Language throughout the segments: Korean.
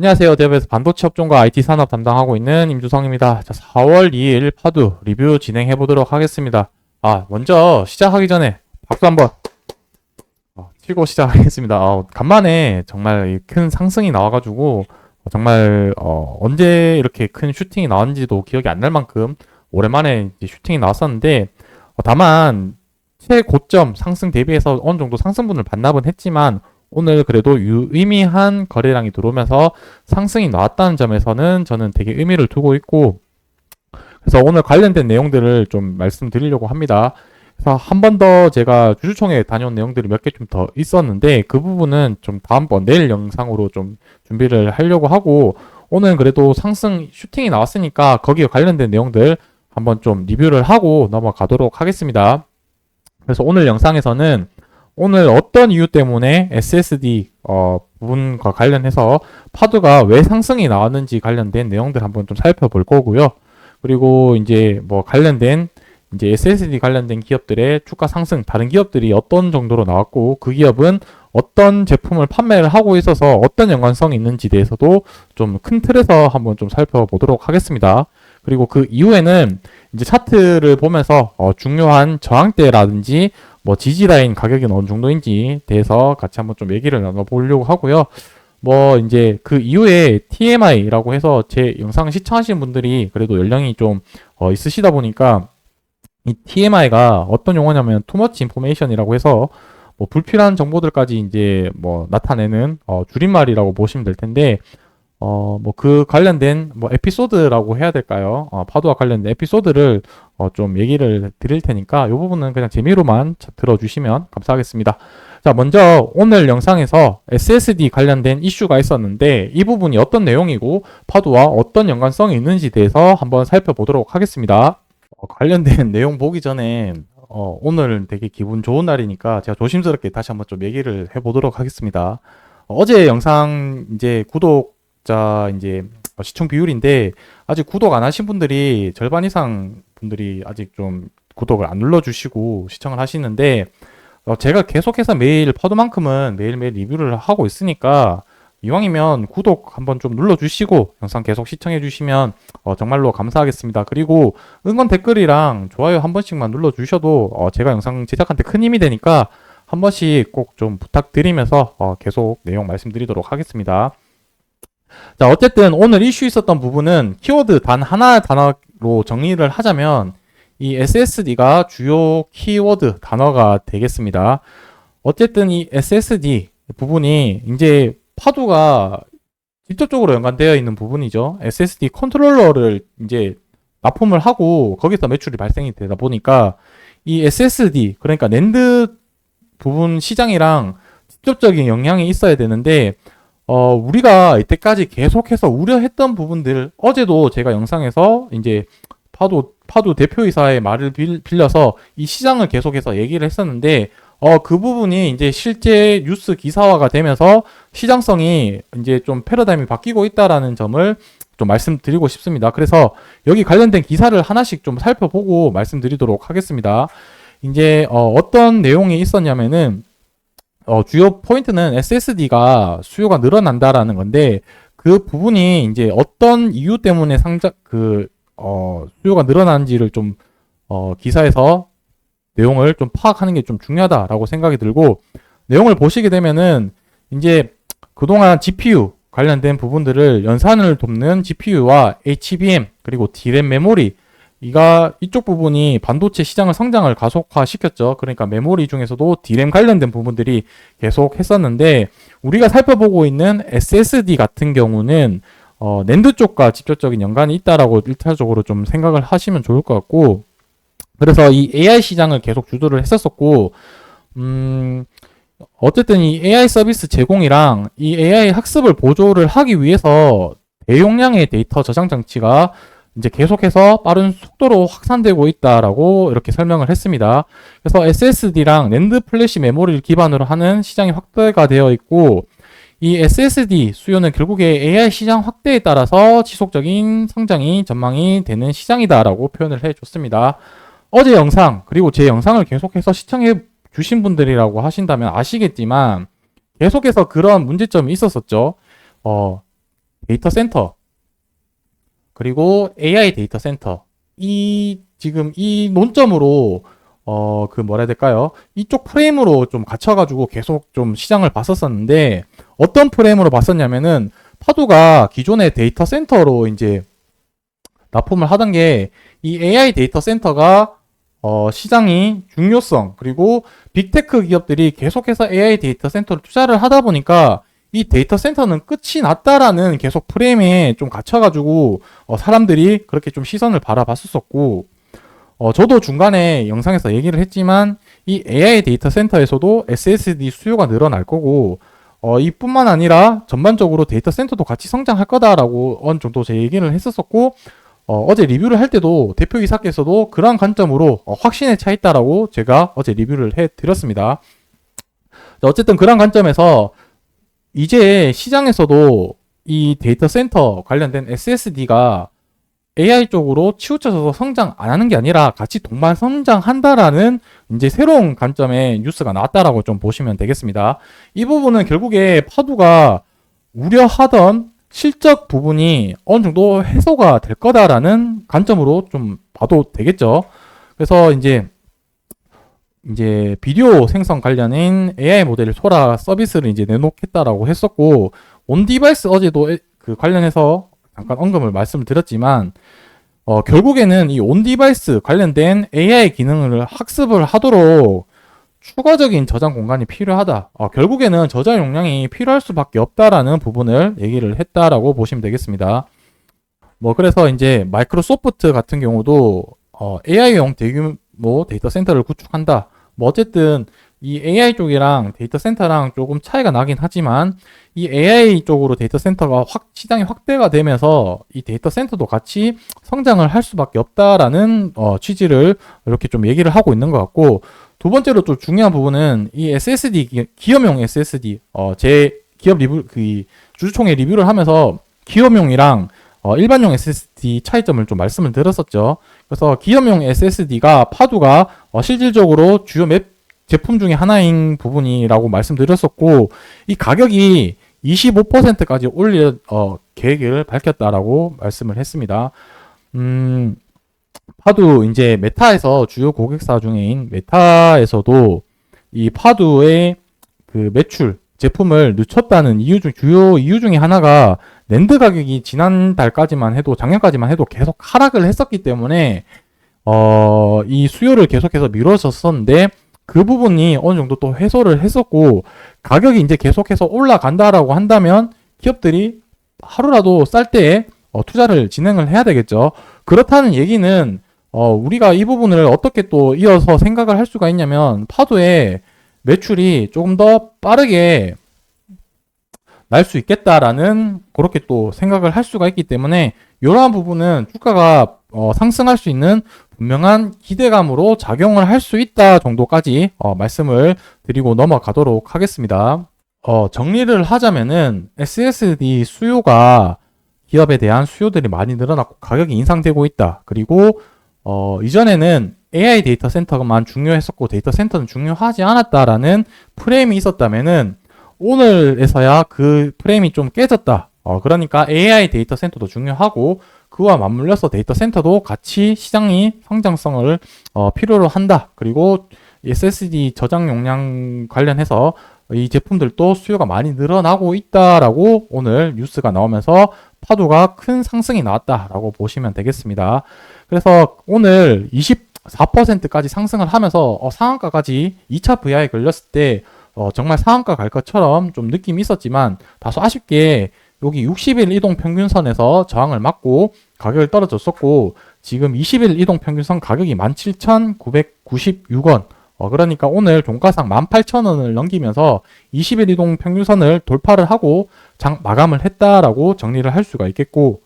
안녕하세요. 대업에서 반도체 업종과 IT 산업 담당하고 있는 임주성입니다. 자, 4월 2일 파두 리뷰 진행해 보도록 하겠습니다. 먼저 시작하기 전에 박수 한번 치고 시작하겠습니다. 간만에 정말 큰 상승이 나와가지고 정말 언제 이렇게 큰 슈팅이 나왔는지도 기억이 안 날 만큼 오랜만에 이제 슈팅이 나왔었는데 다만 최고점 상승 대비해서 어느 정도 상승분을 반납은 했지만 오늘 그래도 유의미한 거래량이 들어오면서 상승이 나왔다는 점에서는 저는 되게 의미를 두고 있고, 그래서 오늘 관련된 내용들을 좀 말씀드리려고 합니다. 그래서 한 번 더 제가 주주총회 다녀온 내용들이 몇 개 좀 더 있었는데 그 부분은 좀 다음번 내일 영상으로 좀 준비를 하려고 하고, 오늘 그래도 상승 슈팅이 나왔으니까 거기에 관련된 내용들 한번 좀 리뷰를 하고 넘어가도록 하겠습니다. 그래서 오늘 영상에서는 오늘 어떤 이유 때문에 SSD 부분과 관련해서 파두가 왜 상승이 나왔는지 관련된 내용들 한번 좀 살펴볼 거고요. 그리고 이제 뭐 관련된 이제 SSD 관련된 기업들의 주가 상승, 다른 기업들이 어떤 정도로 나왔고 그 기업은 어떤 제품을 판매를 하고 있어서 어떤 연관성이 있는지 대해서도 좀 큰 틀에서 한번 좀 살펴보도록 하겠습니다. 그리고 그 이후에는 이제 차트를 보면서 중요한 저항대라든지 뭐 지지라인 가격이 어느 정도인지 대해서 같이 한번 좀 얘기를 나눠보려고 하고요. 뭐 이제 그 이후에 TMI라고 해서 제 영상 시청하시는 분들이 그래도 연령이 좀 있으시다 보니까 이 TMI가 어떤 용어냐면 Too Much Information이라고 해서 뭐 불필요한 정보들까지 이제 뭐 나타내는 줄임말이라고 보시면 될 텐데, 뭐 그 관련된 뭐 에피소드라고 해야 될까요? 파도와 관련된 에피소드를 좀 얘기를 드릴 테니까 이 부분은 그냥 재미로만 들어주시면 감사하겠습니다. 자, 먼저 오늘 영상에서 SSD 관련된 이슈가 있었는데 이 부분이 어떤 내용이고 파도와 어떤 연관성이 있는지 대해서 한번 살펴보도록 하겠습니다. 관련된 내용 보기 전에 오늘은 되게 기분 좋은 날이니까 제가 조심스럽게 다시 한번 좀 얘기를 해보도록 하겠습니다. 어제 영상 이제 구독자 이제 시청 비율인데 아직 구독 안 하신 분들이 절반 이상 분들이 아직 좀 구독을 안 눌러주시고 시청을 하시는데, 제가 계속해서 매일 파도만큼은 매일매일 리뷰를 하고 있으니까 이왕이면 구독 한번 좀 눌러주시고 영상 계속 시청해주시면 정말로 감사하겠습니다. 그리고 응원 댓글이랑 좋아요 한 번씩만 눌러주셔도 제가 영상 제작한테 큰 힘이 되니까 한 번씩 꼭 좀 부탁드리면서 계속 내용 말씀드리도록 하겠습니다. 자, 어쨌든 오늘 이슈 있었던 부분은 키워드 단 하나 단어로 정리를 하자면 이 SSD가 주요 키워드 단어가 되겠습니다. 어쨌든 이 SSD 부분이 이제 파두가 직접적으로 연관되어 있는 부분이죠. SSD 컨트롤러를 이제 납품을 하고 거기서 매출이 발생이 되다 보니까 이 SSD, 그러니까 낸드 부분 시장이랑 직접적인 영향이 있어야 되는데, 우리가 이때까지 계속해서 우려했던 부분들, 어제도 제가 영상에서 이제 파도 대표이사의 말을 빌려서 이 시장을 계속해서 얘기를 했었는데, 그 부분이 이제 실제 뉴스 기사화가 되면서 시장성이 이제 좀 패러다임이 바뀌고 있다라는 점을 좀 말씀드리고 싶습니다. 그래서 여기 관련된 기사를 하나씩 좀 살펴보고 말씀드리도록 하겠습니다. 이제 어떤 내용이 있었냐면은 주요 포인트는 SSD가 수요가 늘어난다라는 건데, 그 부분이 이제 어떤 이유 때문에 수요가 늘어나는지를 좀 기사에서 내용을 좀 파악하는 게 좀 중요하다라고 생각이 들고, 내용을 보시게 되면은 이제 그동안 GPU 관련된 부분들을 연산을 돕는 GPU와 HBM 그리고 DRAM 메모리, 이쪽 부분이 반도체 시장을 성장을 가속화시켰죠. 그러니까 메모리 중에서도 DRAM 관련된 부분들이 계속 했었는데, 우리가 살펴보고 있는 SSD 같은 경우는 낸드 쪽과 직접적인 연관이 있다라고 일차적으로 좀 생각을 하시면 좋을 것 같고, 그래서 이 AI 시장을 계속 주도를 했었었고, 어쨌든 이 AI 서비스 제공이랑 이 AI 학습을 보조를 하기 위해서 대용량의 데이터 저장 장치가 이제 계속해서 빠른 속도로 확산되고 있다라고 이렇게 설명을 했습니다. 그래서 SSD랑 낸드 플래시 메모리를 기반으로 하는 시장이 확대가 되어 있고, 이 SSD 수요는 결국에 AI 시장 확대에 따라서 지속적인 성장이 전망이 되는 시장이다라고 표현을 해줬습니다. 어제 영상 그리고 제 영상을 계속해서 시청해 주신 분들이라고 하신다면 아시겠지만 계속해서 그런 문제점이 있었었죠. 데이터 센터 그리고 AI 데이터 센터 지금 이 논점으로 그 뭐라 해야 될까요? 이쪽 프레임으로 좀 갇혀가지고 계속 좀 시장을 봤었었는데 어떤 프레임으로 봤었냐면은 파도가 기존의 데이터 센터로 이제 납품을 하던 게 이 AI 데이터 센터가 시장이 중요성 그리고 빅테크 기업들이 계속해서 AI 데이터 센터를 투자를 하다 보니까 이 데이터 센터는 끝이 났다라는 계속 프레임에 좀 갇혀가지고 사람들이 그렇게 좀 시선을 바라봤었고 저도 중간에 영상에서 얘기를 했지만 이 AI 데이터 센터에서도 SSD 수요가 늘어날 거고 이뿐만 아니라 전반적으로 데이터 센터도 같이 성장할 거다라고 어느 정도 제 얘기를 했었었고 어제 리뷰를 할 때도 대표이사께서도 그러한 관점으로 확신에 차 있다라고 제가 어제 리뷰를 해드렸습니다. 어쨌든 그러한 관점에서 이제 시장에서도 이 데이터 센터 관련된 SSD가 AI 쪽으로 치우쳐서 성장 안 하는 게 아니라 같이 동반 성장한다라는 이제 새로운 관점의 뉴스가 나왔다라고 좀 보시면 되겠습니다. 이 부분은 결국에 파두가 우려하던 실적 부분이 어느 정도 해소가 될 거다라는 관점으로 좀 봐도 되겠죠. 그래서 이제 비디오 생성 관련인 AI 모델 소라 서비스를 이제 내놓겠다라고 했었고 온디바이스 어제도 그 관련해서 잠깐 언급을 말씀을 드렸지만 결국에는 이 온디바이스 관련된 AI 기능을 학습을 하도록 추가적인 저장 공간이 필요하다. 결국에는 저장 용량이 필요할 수밖에 없다라는 부분을 얘기를 했다라고 보시면 되겠습니다. 그래서 이제 마이크로소프트 같은 경우도 AI용 대규모 데이터 센터를 구축한다. 어쨌든 이 AI 쪽이랑 데이터 센터랑 조금 차이가 나긴 하지만 이 AI 쪽으로 데이터 센터가 시장이 확대가 되면서 이 데이터 센터도 같이 성장을 할 수밖에 없다라는 취지를 이렇게 좀 얘기를 하고 있는 것 같고 두 번째로 좀 중요한 부분은 이 SSD 기업용 SSD 제 기업 리뷰 그 주주총회 리뷰를 하면서 기업용이랑 일반용 SSD 차이점을 좀 말씀을 드렸었죠. 그래서 기업용 SSD가 파두가 실질적으로 주요 제품 중에 하나인 부분이라고 말씀드렸었고 이 가격이 25%까지 올릴 계획을 밝혔다라고 말씀을 했습니다. 파두 이제 메타에서 주요 고객사 중에인 메타에서도 이 파두의 그 매출 제품을 늦췄다는 주요 이유 중에 하나가 낸드 가격이 지난달까지만 해도 작년까지만 해도 계속 하락을 했었기 때문에 이 수요를 계속해서 미뤄졌었는데 그 부분이 어느 정도 또 해소를 했었고 가격이 이제 계속해서 올라간다라고 한다면 기업들이 하루라도 쌀 때에 투자를 진행을 해야 되겠죠. 그렇다는 얘기는 우리가 이 부분을 어떻게 또 이어서 생각을 할 수가 있냐면 파도의 매출이 조금 더 빠르게 날 수 있겠다라는 그렇게 또 생각을 할 수가 있기 때문에 이러한 부분은 주가가 상승할 수 있는 분명한 기대감으로 작용을 할 수 있다 정도까지 말씀을 드리고 넘어가도록 하겠습니다. 정리를 하자면은 SSD 수요가 기업에 대한 수요들이 많이 늘어났고 가격이 인상되고 있다. 그리고 이전에는 AI 데이터 센터만 중요했었고 데이터 센터는 중요하지 않았다라는 프레임이 있었다면은 오늘에서야 그 프레임이 좀 깨졌다. 그러니까 AI 데이터 센터도 중요하고 그와 맞물려서 데이터 센터도 같이 시장이 성장성을 필요로 한다. 그리고 SSD 저장 용량 관련해서 이 제품들도 수요가 많이 늘어나고 있다라고 오늘 뉴스가 나오면서 파도가 큰 상승이 나왔다라고 보시면 되겠습니다. 그래서 오늘 24%까지 상승을 하면서 상한가까지 2차 VI에 걸렸을 때 정말 상한가 갈 것처럼 좀 느낌이 있었지만 다소 아쉽게 여기 60일 이동 평균선에서 저항을 맞고 가격을 떨어졌었고 지금 20일 이동 평균선 가격이 17,996원 그러니까 오늘 종가상 18,000원을 넘기면서 20일 이동 평균선을 돌파를 하고 장 마감을 했다라고 정리를 할 수가 있겠고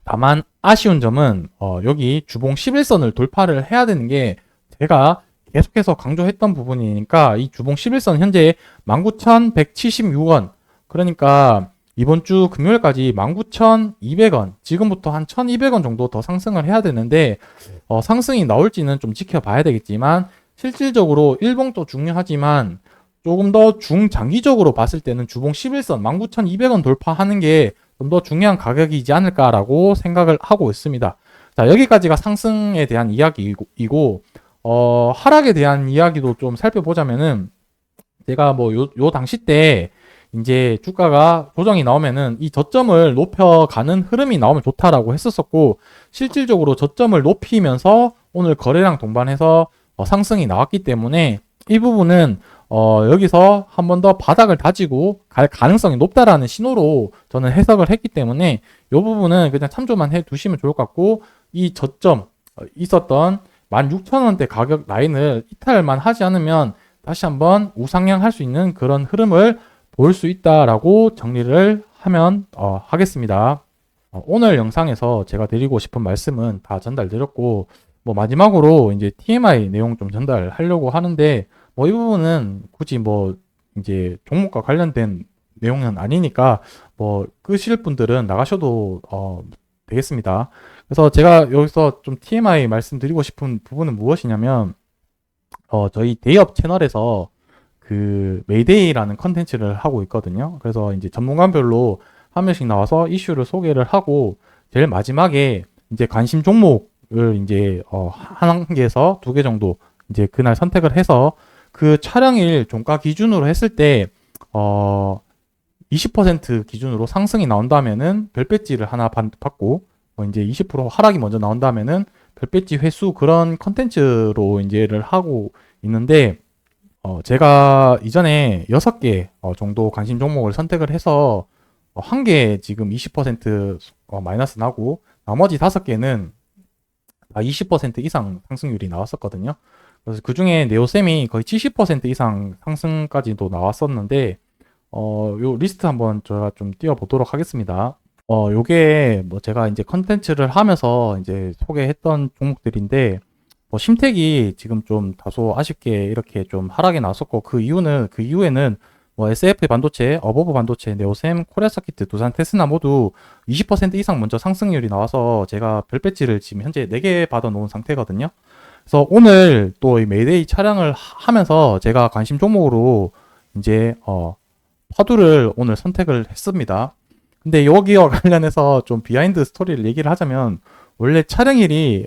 다만 아쉬운 점은 여기 주봉 11선을 돌파를 해야 되는 게 제가 계속해서 강조했던 부분이니까 이 주봉 11선 현재 19,176원 그러니까 이번 주 금요일까지 19,200원 지금부터 한 1,200원 정도 더 상승을 해야 되는데 상승이 나올지는 좀 지켜봐야 되겠지만 실질적으로 일봉도 중요하지만 조금 더 중장기적으로 봤을 때는 주봉 11선 19,200원 돌파하는 게 좀 더 중요한 가격이지 않을까라고 생각을 하고 있습니다. 자, 여기까지가 상승에 대한 이야기이고, 하락에 대한 이야기도 좀 살펴보자면은, 제가 뭐 요 당시 때 이제 주가가 조정이 나오면은 이 저점을 높여가는 흐름이 나오면 좋다라고 했었었고, 실질적으로 저점을 높이면서 오늘 거래량 동반해서 상승이 나왔기 때문에 이 부분은 여기서 한 번 더 바닥을 다지고 갈 가능성이 높다라는 신호로 저는 해석을 했기 때문에 이 부분은 그냥 참조만 해 두시면 좋을 것 같고, 이 저점 있었던 16,000원대 가격 라인을 이탈만 하지 않으면 다시 한번 우상향할 수 있는 그런 흐름을 볼 수 있다라고 정리를 하면 하겠습니다. 오늘 영상에서 제가 드리고 싶은 말씀은 다 전달드렸고, 뭐 마지막으로 이제 TMI 내용 좀 전달하려고 하는데, 뭐 이 부분은 굳이 뭐 이제 종목과 관련된 내용은 아니니까 뭐 끄실 분들은 나가셔도 되겠습니다. 그래서 제가 여기서 좀 TMI 말씀드리고 싶은 부분은 무엇이냐면, 저희 대기업 채널에서 그 메이데이라는 컨텐츠를 하고 있거든요. 그래서 이제 전문가별로 한 명씩 나와서 이슈를 소개를 하고, 제일 마지막에 이제 관심 종목을 이제 한 개에서 두 개 정도 이제 그날 선택을 해서 그 촬영일 종가 기준으로 했을 때 20% 기준으로 상승이 나온다면은 별배지를 하나 받고, 이제 20% 하락이 먼저 나온다면은 별배지 회수, 그런 컨텐츠로 이제를 하고 있는데, 제가 이전에 6개 정도 관심 종목을 선택을 해서 한 개 지금 20% 마이너스 나고, 나머지 5개는 20% 이상 상승률이 나왔었거든요. 그래서 그 중에 네오셈이 거의 70% 이상 상승까지도 나왔었는데, 요 리스트 한번 제가 좀 띄워보도록 하겠습니다. 요게 뭐 제가 이제 컨텐츠를 하면서 이제 소개했던 종목들인데, 뭐 심택이 지금 좀 다소 아쉽게 이렇게 좀 하락이 나왔었고, 그 이후에는 뭐 SF 반도체, 어버브 반도체, 네오셈, 코리아서키트, 두산 테스나 모두 20% 이상 먼저 상승률이 나와서 제가 별배지를 지금 현재 4개 받아 놓은 상태거든요. 그래서 오늘 또 이 메이데이 촬영을 하면서 제가 관심 종목으로 이제 파두를 오늘 선택을 했습니다. 근데 여기와 관련해서 좀 비하인드 스토리를 얘기를 하자면, 원래 촬영일이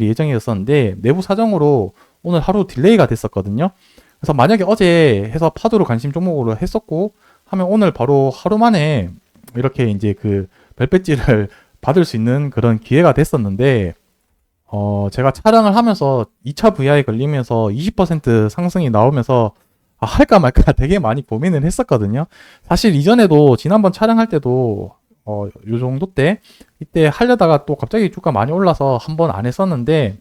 예정이었었는데 내부 사정으로 오늘 하루 딜레이가 됐었거든요. 그래서 만약에 어제 해서 파도를 관심 종목으로 했었고 하면 오늘 바로 하루 만에 이렇게 이제 그 별배지를 받을 수 있는 그런 기회가 됐었는데, 제가 촬영을 하면서 2차 VI 걸리면서 20% 상승이 나오면서 할까 말까 되게 많이 고민을 했었거든요. 사실 이전에도 지난번 촬영할 때도 요 정도 때 이때 하려다가 또 갑자기 주가 많이 올라서 한번 안 했었는데,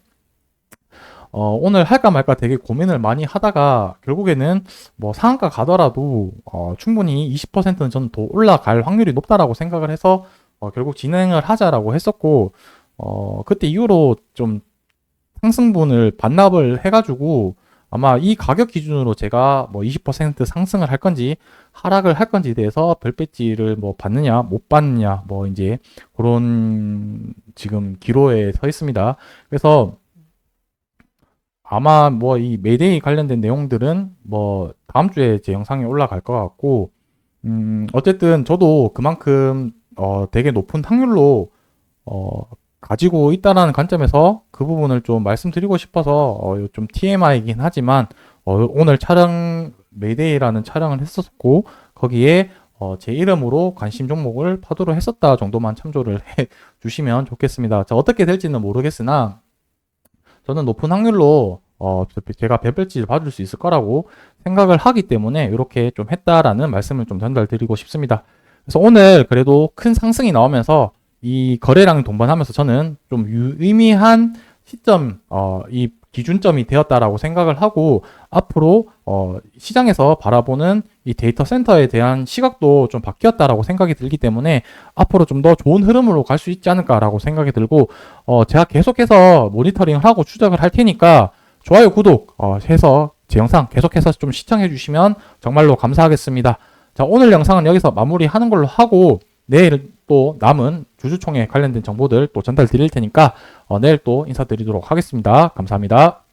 오늘 할까 말까 되게 고민을 많이 하다가 결국에는 뭐 상한가 가더라도 충분히 20%는 저는 더 올라갈 확률이 높다라고 생각을 해서 결국 진행을 하자라고 했었고, 그때 이후로 좀 상승분을 반납을 해가지고 아마 이 가격 기준으로 제가 뭐 20% 상승을 할 건지 하락을 할 건지에 대해서 별배지를 뭐 받느냐 못 받느냐 뭐 이제 그런 지금 기로에 서 있습니다. 그래서 아마 뭐 이 메이데이 관련된 내용들은 뭐 다음 주에 제 영상이 올라갈 것 같고, 어쨌든 저도 그만큼 되게 높은 확률로 가지고 있다라는 관점에서 그 부분을 좀 말씀드리고 싶어서 좀 TMI이긴 하지만 오늘 촬영 메이데이라는 촬영을 했었고, 거기에 제 이름으로 관심 종목을 파도로 했었다 정도만 참조를 해 주시면 좋겠습니다. 자, 어떻게 될지는 모르겠으나 저는 높은 확률로 제가 별배지를 받을 수 있을 거라고 생각을 하기 때문에 이렇게 좀 했다라는 말씀을 좀 전달드리고 싶습니다. 그래서 오늘 그래도 큰 상승이 나오면서 이 거래량이 동반하면서 저는 좀 유의미한 시점, 이 기준점이 되었다라고 생각을 하고, 앞으로 시장에서 바라보는 이 데이터 센터에 대한 시각도 좀 바뀌었다라고 생각이 들기 때문에 앞으로 좀 더 좋은 흐름으로 갈 수 있지 않을까라고 생각이 들고, 제가 계속해서 모니터링을 하고 추적을 할 테니까 좋아요, 구독 해서 제 영상 계속해서 좀 시청해 주시면 정말로 감사하겠습니다. 자, 오늘 영상은 여기서 마무리하는 걸로 하고, 내일 또 남은 주주총회 관련된 정보들 또 전달 드릴 테니까 내일 또 인사드리도록 하겠습니다. 감사합니다.